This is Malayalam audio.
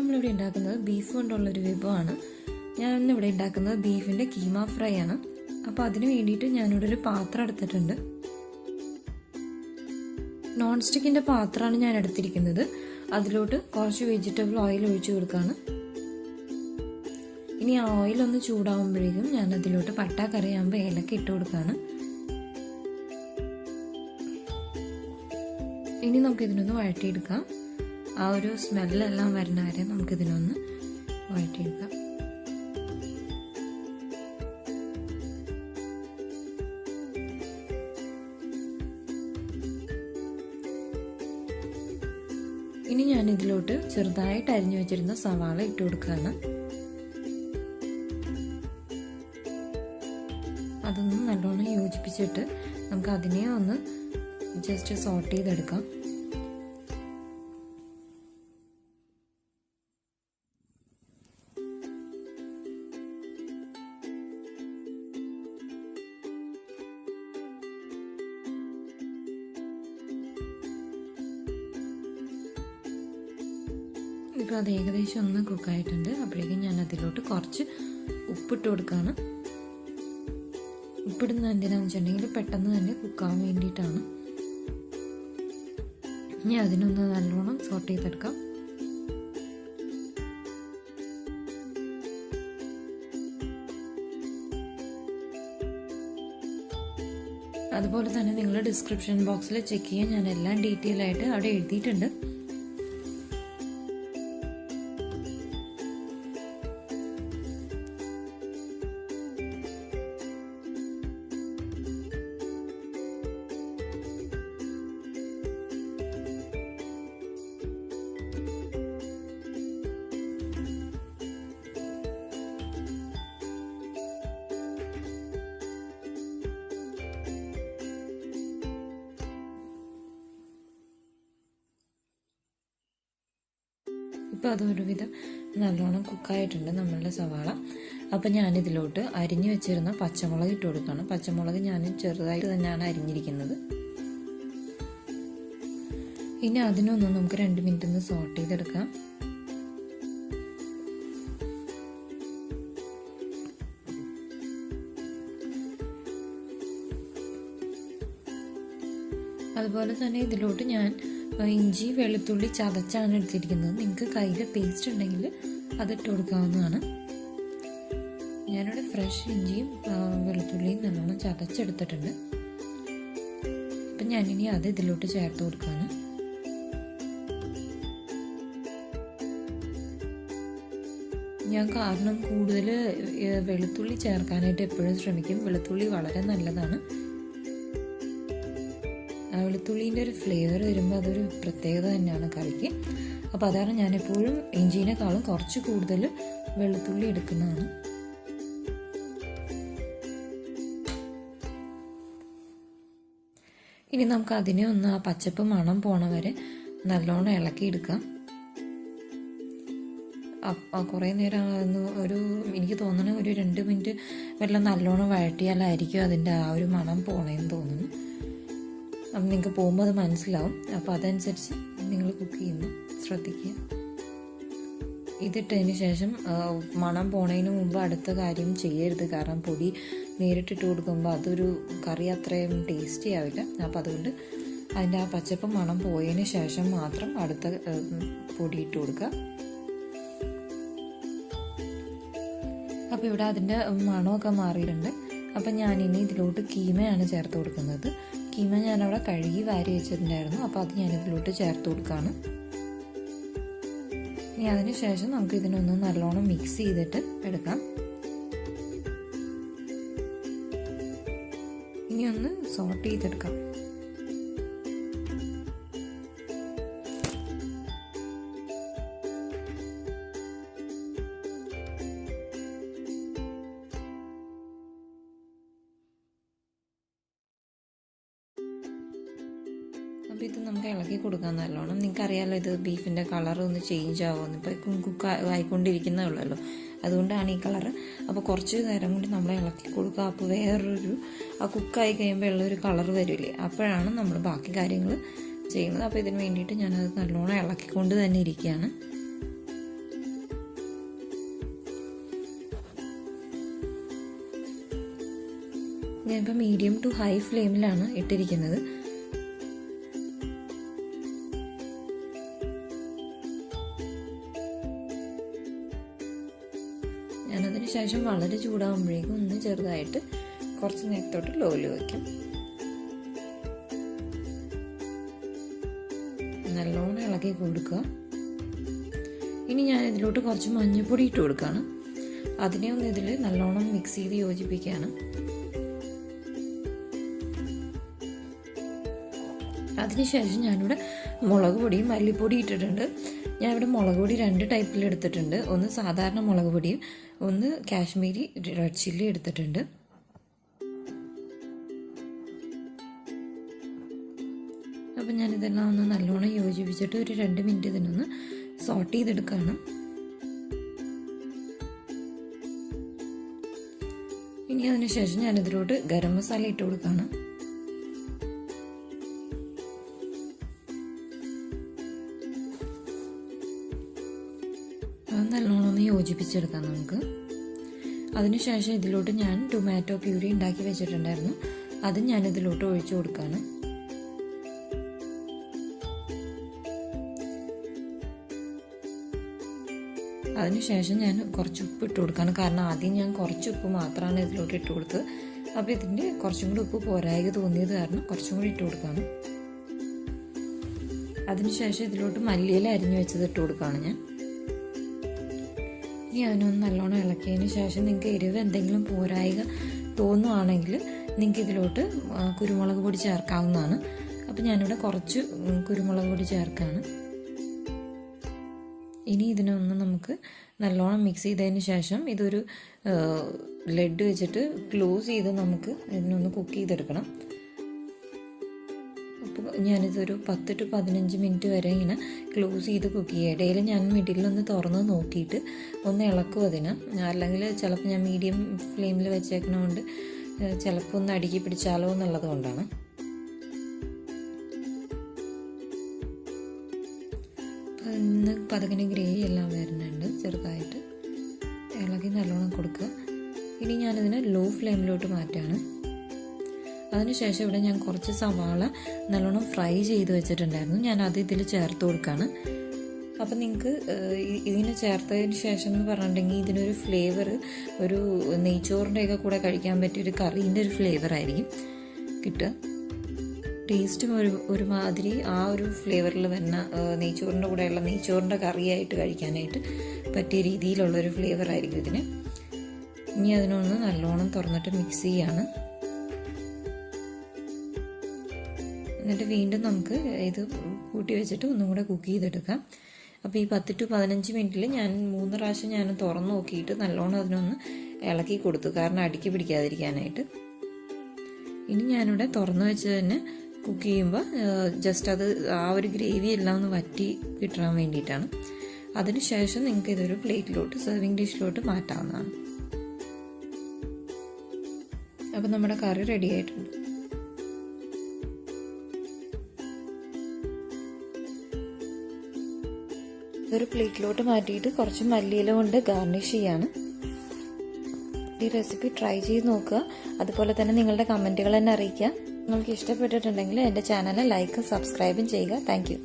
നമ്മളിവിടെ ഉണ്ടാക്കുന്നത് ബീഫ് കൊണ്ടുള്ളൊരു വിഭവമാണ്. ഞാനിന്നിവിടെ ഉണ്ടാക്കുന്നത് ബീഫിൻ്റെ കീമ ഫ്രൈ ആണ്. അപ്പോൾ അതിന് വേണ്ടിയിട്ട് ഞാനിവിടെ ഒരു പാത്രം എടുത്തിട്ടുണ്ട്. നോൺ സ്റ്റിക്കിൻ്റെ പാത്രമാണ് ഞാൻ എടുത്തിരിക്കുന്നത്. അതിലോട്ട് കുറച്ച് വെജിറ്റബിൾ ഓയിൽ ഒഴിച്ചു കൊടുക്കുകയാണ്. ഇനി ആ ഓയിൽ ഒന്ന് ചൂടാവുമ്പോഴേക്കും ഞാൻ അതിലോട്ട് പട്ട കറിയാകുമ്പോൾ ഏലക്ക ഇട്ട് കൊടുക്കുകയാണ്. ഇനി നമുക്കിതിനൊന്ന് വഴറ്റിയെടുക്കാം. ആ ഒരു സ്മെല്ലെല്ലാം വരുന്ന വരെ നമുക്കിതിനൊന്ന് വഴറ്റിയെടുക്കാം. ഇനി ഞാൻ ഇതിലോട്ട് ചെറുതായിട്ട് അരിഞ്ഞു വെച്ചിരുന്ന സവാള ഇട്ട് കൊടുക്കുകയാണ്. അതൊന്ന് നല്ലോണം യോജിപ്പിച്ചിട്ട് നമുക്ക് അതിനെ ഒന്ന് ജസ്റ്റ് സോട്ട് ചെയ്തെടുക്കാം. ഇപ്പോൾ അത് ഏകദേശം ഒന്ന് കുക്കായിട്ടുണ്ട്. അപ്പോഴേക്കും ഞാൻ അതിലോട്ട് കുറച്ച് ഉപ്പിട്ട് കൊടുക്കുകയാണ്. ഉപ്പിടുന്നത് എന്തിനാണെന്ന് വെച്ചിട്ടുണ്ടെങ്കിൽ പെട്ടെന്ന് തന്നെ കുക്കാവാൻ വേണ്ടിയിട്ടാണ്. ഇനി അതിനൊന്ന് നല്ലോണം സോട്ട് ചെയ്തെടുക്കാം. അതുപോലെ തന്നെ നിങ്ങൾ ഡിസ്ക്രിപ്ഷൻ ബോക്സിൽ ചെക്ക് ചെയ്യാൻ ഞാൻ എല്ലാം ഡീറ്റെയിൽ ആയിട്ട് അവിടെ എഴുതിയിട്ടുണ്ട്. ഇപ്പോൾ അതൊരുവിധം നല്ലോണം കുക്കായിട്ടുണ്ട് നമ്മളുടെ സവാള. അപ്പം ഞാനിതിലോട്ട് അരിഞ്ഞു വെച്ചിരുന്ന പച്ചമുളക് ഇട്ട് കൊടുക്കുകയാണ്. പച്ചമുളക് ഞാൻ ചെറുതായിട്ട് തന്നെയാണ് അരിഞ്ഞിരിക്കുന്നത്. ഇനി അതിനൊന്ന് നമുക്ക് 2 മിനിറ്റ് ഒന്ന് സോട്ട് ചെയ്തെടുക്കാം. അതുപോലെ തന്നെ ഇതിലോട്ട് ഞാൻ ഇഞ്ചി വെളുത്തുള്ളി ചതച്ചാണ് എടുത്തിരിക്കുന്നത്. നിങ്ങൾക്ക് കയ്യിൽ പേസ്റ്റ് ഉണ്ടെങ്കിൽ അതിട്ട് കൊടുക്കാവുന്നതാണ്. ഞാനിവിടെ ഫ്രഷ് ഇഞ്ചിയും വെളുത്തുള്ളിയും നല്ലോണം ചതച്ചെടുത്തിട്ടുണ്ട്. അപ്പം ഞാനിനി അത് ഇതിലോട്ട് ചേർത്ത് കൊടുക്കുകയാണ്. ഞാൻ കാരണം കൂടുതൽ വെളുത്തുള്ളി ചേർക്കാനായിട്ട് എപ്പോഴും ശ്രമിക്കും. വെളുത്തുള്ളി വളരെ നല്ലതാണ്. വെളുത്തുള്ളീൻ്റെ ഒരു ഫ്ലേവർ വരുമ്പോൾ അതൊരു പ്രത്യേകത തന്നെയാണ് കറിക്ക്. അപ്പോൾ അതാണ് ഞാനെപ്പോഴും ഇഞ്ചിനേക്കാളും കുറച്ച് കൂടുതൽ വെളുത്തുള്ളി എടുക്കുന്നതാണ്. ഇനി നമുക്ക് അതിനെ ഒന്ന് ആ പച്ചപ്പ് മണം പോണ വരെ നല്ലോണം ഇളക്കിയെടുക്കാം. കുറേ നേരം എനിക്ക് തോന്നുന്നു ഒരു 2 മിനിറ്റ് വല്ല നല്ലോണം വഴറ്റിയാലായിരിക്കും അതിൻ്റെ ആ ഒരു മണം പോണേന്ന് തോന്നുന്നു. അപ്പം നിങ്ങൾക്ക് പോകുമ്പോൾ അത് മനസ്സിലാവും. അപ്പോൾ അതനുസരിച്ച് നിങ്ങൾ കുക്ക് ചെയ്യുമ്പോൾ ശ്രദ്ധിക്കുക. ഇതിട്ടതിന് ശേഷം മണം പോണതിന് മുമ്പ് അടുത്ത കാര്യം ചെയ്യരുത്. കാരണം പൊടി നേരിട്ടിട്ട് കൊടുക്കുമ്പോൾ അതൊരു കറി അത്രയും ടേസ്റ്റി ആവില്ല. അപ്പോൾ അതുകൊണ്ട് അതിൻ്റെ ആ പച്ചപ്പ് മണം പോയതിന് ശേഷം മാത്രം അടുത്ത പൊടി ഇട്ട് കൊടുക്കുക. അപ്പോൾ ഇവിടെ അതിൻ്റെ മണമൊക്കെ മാറിയിട്ടുണ്ട്. അപ്പം ഞാനിനി ഇതിലോട്ട് കീമയാണ് ചേർത്ത് കൊടുക്കുന്നത്. കീമ ഞാനവിടെ കഴുകി വാരി വെച്ചിട്ടുണ്ടായിരുന്നു. അപ്പോൾ അത് ഞാനിതിലോട്ട് ചേർത്ത് കൊടുക്കുകയാണ്. ഇനി അതിന് ശേഷം നമുക്ക് ഇതിനൊന്ന് നല്ലോണം മിക്സ് ചെയ്തിട്ട് എടുക്കാം. ഇനി ഒന്ന് സോട്ട് ചെയ്തെടുക്കാം. അപ്പോൾ ഇത് നമുക്ക് ഇളക്കി കൊടുക്കാൻ നല്ലോണം. നിങ്ങൾക്കറിയാമല്ലോ ഇത് ബീഫിൻ്റെ കളർ ഒന്ന് ചേഞ്ച് ആവുമെന്ന്. ഇപ്പോൾ കുക്ക് ആയിക്കൊണ്ടിരിക്കുന്നേ ഉള്ളല്ലോ, അതുകൊണ്ടാണ് ഈ കളറ്. അപ്പോൾ കുറച്ച് നേരം കൊണ്ട് നമ്മൾ ഇളക്കി കൊടുക്കുക. അപ്പോൾ വേറൊരു ആ കുക്കായി കഴിയുമ്പോൾ ഉള്ളൊരു കളർ വരില്ലേ, അപ്പോഴാണ് നമ്മൾ ബാക്കി കാര്യങ്ങൾ ചെയ്യുന്നത്. അപ്പോൾ ഇതിന് വേണ്ടിയിട്ട് ഞാനത് നല്ലോണം ഇളക്കിക്കൊണ്ട് തന്നെ ഇരിക്കുകയാണ്. ഞാനിപ്പോൾ മീഡിയം ടു ഹൈ ഫ്ലെയിമിലാണ് ഇട്ടിരിക്കുന്നത്. ഞാനതിന് ശേഷം വളരെ ചൂടാകുമ്പോഴേക്കും ഒന്ന് ചെറുതായിട്ട് കുറച്ച് നേരത്തോട്ട് ലോയിൽ വയ്ക്കും. നല്ലോണം ഇളക്കി കൊടുക്കുക. ഇനി ഞാൻ ഇതിലോട്ട് കുറച്ച് മഞ്ഞൾപ്പൊടി ഇട്ട് കൊടുക്കുകയാണ്. അതിനെ ഒന്ന് ഇതിൽ നല്ലോണം മിക്സ് ചെയ്ത് യോജിപ്പിക്കുകയാണ്. അതിനുശേഷം ഞാനിവിടെ മുളക് പൊടിയും മല്ലിപ്പൊടിയും ഇട്ടിട്ടുണ്ട്. ഞാനിവിടെ മുളക് പൊടി 2 ടൈപ്പിൽ എടുത്തിട്ടുണ്ട്. ഒന്ന് സാധാരണ മുളക് പൊടിയും ഒന്ന് കാശ്മീരി റെഡ് ചില്ലി എടുത്തിട്ടുണ്ട്. അപ്പം ഞാനിതെല്ലാം ഒന്ന് നല്ലോണം യോജിപ്പിച്ചിട്ട് ഒരു 2 മിനിറ്റ് ഇതിനൊന്ന് സോട്ട് ചെയ്തെടുക്കുകയാണ്. ഇനി അതിനുശേഷം ഞാനിതിലോട്ട് ഗരം മസാല ഇട്ട് കൊടുക്കുകയാണ്. അത് നല്ലോണം ഒന്ന് യോജിപ്പിച്ചെടുക്കാം നമുക്ക്. അതിനുശേഷം ഇതിലോട്ട് ഞാൻ ടൊമാറ്റോ പ്യൂരി ഉണ്ടാക്കി വെച്ചിട്ടുണ്ടായിരുന്നു. അത് ഞാനിതിലോട്ട് ഒഴിച്ചു കൊടുക്കുകയാണ്. അതിനുശേഷം ഞാൻ കുറച്ച് ഉപ്പ് ഇട്ട് കൊടുക്കുകയാണ്. കാരണം ആദ്യം ഞാൻ കുറച്ച് ഉപ്പ് മാത്രമാണ് ഇതിലോട്ട് ഇട്ട് കൊടുത്തത്. അപ്പോൾ ഇതിൻ്റെ കുറച്ചും കൂടി ഉപ്പ് പോരായ്ക തോന്നിയത് കാരണം കുറച്ചും കൂടി ഇട്ട് കൊടുക്കുകയാണ്. അതിനുശേഷം ഇതിലോട്ട് മല്ലിയില അരിഞ്ഞു വെച്ചത് ഇട്ട് കൊടുക്കുകയാണ് ഞാൻ. ഇനി അതിനൊന്ന് നല്ലോണം ഇളക്കിയതിന് ശേഷം നിങ്ങൾക്ക് എരിവ് എന്തെങ്കിലും പോരായ്ക തോന്നുവാണെങ്കിൽ നിങ്ങൾക്ക് ഇതിലോട്ട് കുരുമുളക് പൊടി ചേർക്കാവുന്നതാണ്. അപ്പോൾ ഞാനിവിടെ കുറച്ച് കുരുമുളക് പൊടി ചേർക്കാണ്. ഇനി ഇതിനൊന്ന് നമുക്ക് നല്ലോണം മിക്സ് ചെയ്തതിന് ശേഷം ഇതൊരു ലെഡ് വെച്ചിട്ട് ക്ലോസ് ചെയ്ത് നമുക്ക് ഇതിനൊന്ന് കുക്ക് ചെയ്തെടുക്കണം. അപ്പോൾ ഞാനിതൊരു 10 to 15 മിനിറ്റ് വരെ ഇങ്ങനെ ക്ലോസ് ചെയ്ത് കുക്ക് ചെയ്യുക. ഇടയിൽ ഞാൻ മിഡിലൊന്ന് തുറന്ന് നോക്കിയിട്ട് ഒന്ന് ഇളക്കും അതിന്. അല്ലെങ്കിൽ ചിലപ്പോൾ ഞാൻ മീഡിയം ഫ്ലെയിമിൽ വെച്ചേക്കണതുകൊണ്ട് ചിലപ്പോൾ ഒന്ന് അടുക്കി പിടിച്ചാലോ എന്നുള്ളത് കൊണ്ടാണ്. ഇന്ന് പതകന് ഗ്രേവി എല്ലാം വരുന്നുണ്ട്. ചെറുതായിട്ട് ഇളകി നല്ലോണം കൊടുക്കുക. ഇനി ഞാനിതിനെ ലോ ഫ്ലെയിമിലോട്ട് മാറ്റുകയാണ്. അതിനുശേഷം ഇവിടെ ഞാൻ കുറച്ച് സവാള നല്ലോണം ഫ്രൈ ചെയ്ത് വെച്ചിട്ടുണ്ടായിരുന്നു. ഞാൻ അത് ഇതിൽ ചേർത്ത് കൊടുക്കുകയാണ്. അപ്പം നിങ്ങൾക്ക് ഇതിനെ ചേർത്തതിന് ശേഷം എന്ന് പറഞ്ഞിട്ടുണ്ടെങ്കിൽ ഇതിനൊരു ഫ്ലേവർ ഒരു നെയ്ച്ചോറിൻ്റെയൊക്കെ കൂടെ കഴിക്കാൻ പറ്റിയ ഒരു കറീൻ്റെ ഒരു ഫ്ലേവർ ആയിരിക്കും കിട്ടുക. ടേസ്റ്റും ഒരുമാതിരി ആ ഒരു ഫ്ലേവറിൽ വരുന്ന നെയ്ച്ചോറിൻ്റെ കൂടെയുള്ള നെയ്ച്ചോറിൻ്റെ കറിയായിട്ട് കഴിക്കാനായിട്ട് പറ്റിയ രീതിയിലുള്ളൊരു ഫ്ലേവർ ആയിരിക്കും ഇതിന്. ഇനി അതിനൊന്ന് നല്ലോണം തുറന്നിട്ട് മിക്സ് ചെയ്യാണ്. എന്നിട്ട് വീണ്ടും നമുക്ക് ഇത് കൂട്ടി വെച്ചിട്ട് ഒന്നും കൂടെ കുക്ക് ചെയ്തെടുക്കാം. അപ്പോൾ ഈ 10 to 15 മിനിറ്റിൽ ഞാൻ 3 പ്രാവശ്യം ഞാൻ തുറന്ന് നോക്കിയിട്ട് നല്ലോണം അതിനൊന്ന് ഇളക്കി കൊടുത്തു. കാരണം അടുക്കി പിടിക്കാതിരിക്കാനായിട്ട്. ഇനി ഞാനിവിടെ തുറന്ന് വെച്ച് തന്നെ കുക്ക് ചെയ്യുമ്പോൾ ജസ്റ്റ് അത് ആ ഒരു ഗ്രേവി എല്ലാം ഒന്ന് വറ്റി കിട്ടാൻ വേണ്ടിയിട്ടാണ്. അതിനുശേഷം നിങ്ങൾക്ക് ഇതൊരു പ്ലേറ്റിലോട്ട് സെർവിങ് ഡിഷിലോട്ട് മാറ്റാവുന്നതാണ്. അപ്പോൾ നമ്മുടെ കറി റെഡി ആയിട്ടുണ്ട്. ഇതൊരു പ്ലേറ്റിലോട്ട് മാറ്റിയിട്ട് കുറച്ച് മല്ലിയില കൊണ്ട് ഗാർണിഷ് ചെയ്യാണ്. ഈ റെസിപ്പി ട്രൈ ചെയ്ത് നോക്കുക. അതുപോലെ തന്നെ നിങ്ങളുടെ കമൻറ്റുകൾ എന്നെ അറിയിക്കുക. നിങ്ങൾക്ക് ഇഷ്ടപ്പെട്ടിട്ടുണ്ടെങ്കിൽ എൻ്റെ ചാനൽ ലൈക്കും സബ്സ്ക്രൈബും ചെയ്യുക. Thank you.